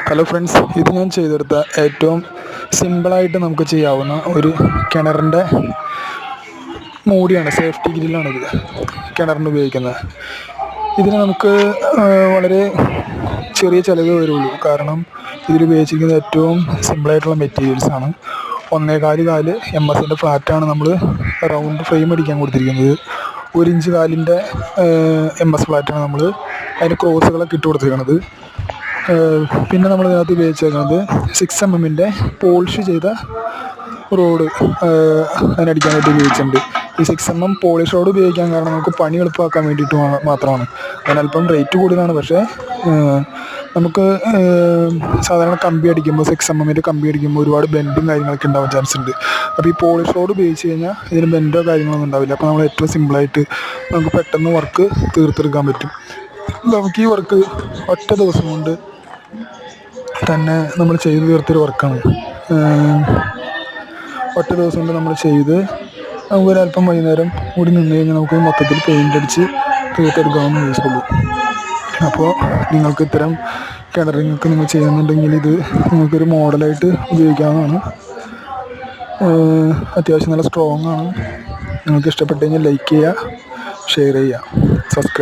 Hello friends, ഇത് ഞാൻ ചെയ്തെടുത്ത ഏറ്റവും സിമ്പിളായിട്ട് നമുക്ക് ചെയ്യാവുന്ന ഒരു കിണറിൻ്റെ മൂടിയാണ്. സേഫ്റ്റി ഗ്രില്ലാണിത് കിണറിന് ഉപയോഗിക്കുന്നത്. ഇതിന് നമുക്ക് വളരെ ചെറിയ ചിലവ് വരുള്ളൂ. കാരണം ഇതിൽ ഉപയോഗിച്ചിരിക്കുന്ന ഏറ്റവും സിമ്പിളായിട്ടുള്ള മെറ്റീരിയൽസാണ്. 1.25 MS ഫ്ലാറ്റാണ് നമ്മൾ റൗണ്ട് ഫ്രെയിം അടിക്കാൻ കൊടുത്തിരിക്കുന്നത്. 1 ഇഞ്ച് കാലിൻ്റെ MS ഫ്ലാറ്റാണ് നമ്മൾ അതിന് ക്രോസുകളൊക്കെ ഇട്ട് കൊടുത്തിരിക്കുന്നത്. പിന്നെ നമ്മൾ ഇതിനകത്ത് ഉപയോഗിച്ചേക്കുന്നത് 6 mm പോളിഷ് ചെയ്ത റോഡ് അതിനടിക്കാനായിട്ട് ഉപയോഗിച്ചിട്ടുണ്ട്. ഈ 6 mm പോളിഷ് റോഡ് ഉപയോഗിക്കാൻ കാരണം നമുക്ക് പണി എളുപ്പമാക്കാൻ വേണ്ടിയിട്ട് മാത്രമാണ്. അതിനല്പം റേറ്റ് കൂടുതലാണ്. പക്ഷേ നമുക്ക് സാധാരണ കമ്പി അടിക്കുമ്പോൾ 6 mm കമ്പി അടിക്കുമ്പോൾ ഒരുപാട് ബെൻഡും കാര്യങ്ങളൊക്കെ ഉണ്ടാവാൻ ചാൻസ് ഉണ്ട്. അപ്പോൾ ഈ പോളിഷ് റോഡ് ഉപയോഗിച്ച് കഴിഞ്ഞാൽ ഇതിന് ബെൻഡോ കാര്യങ്ങളൊന്നും ഉണ്ടാവില്ല. അപ്പോൾ നമ്മൾ ഏറ്റവും സിമ്പിളായിട്ട് നമുക്ക് പെട്ടെന്ന് വർക്ക് തീർത്തെടുക്കാൻ പറ്റും. നമുക്ക് ഈ വർക്ക് ഒറ്റ ദിവസം കൊണ്ട് തന്നെ നമ്മൾ ചെയ്ത് തീർത്തൊരു വർക്കാണ്. ഒറ്റ ദിവസം കൊണ്ട് നമ്മൾ ചെയ്ത് നമുക്കൊരല്പം വൈകുന്നേരം കൂടി നിന്ന് കഴിഞ്ഞാൽ നമുക്ക് മൊത്തത്തിൽ പെയിൻ്റ് അടിച്ച് തീർത്തെടുക്കാവുന്ന യൂസ്ഫുള്ളൂ. അപ്പോൾ നിങ്ങൾക്ക് ഇത്തരം കിണറിങ്ങൊക്കെ നിങ്ങൾ ചെയ്യുന്നുണ്ടെങ്കിൽ ഇത് നിങ്ങൾക്കൊരു മോഡലായിട്ട് ഉപയോഗിക്കാവുന്നതാണ്. അത്യാവശ്യം നല്ല സ്ട്രോങ് ആണ്. നിങ്ങൾക്ക് ഇഷ്ടപ്പെട്ട് കഴിഞ്ഞാൽ ലൈക്ക് ചെയ്യുക, ഷെയർ ചെയ്യുക, സബ്സ്ക്രൈബ്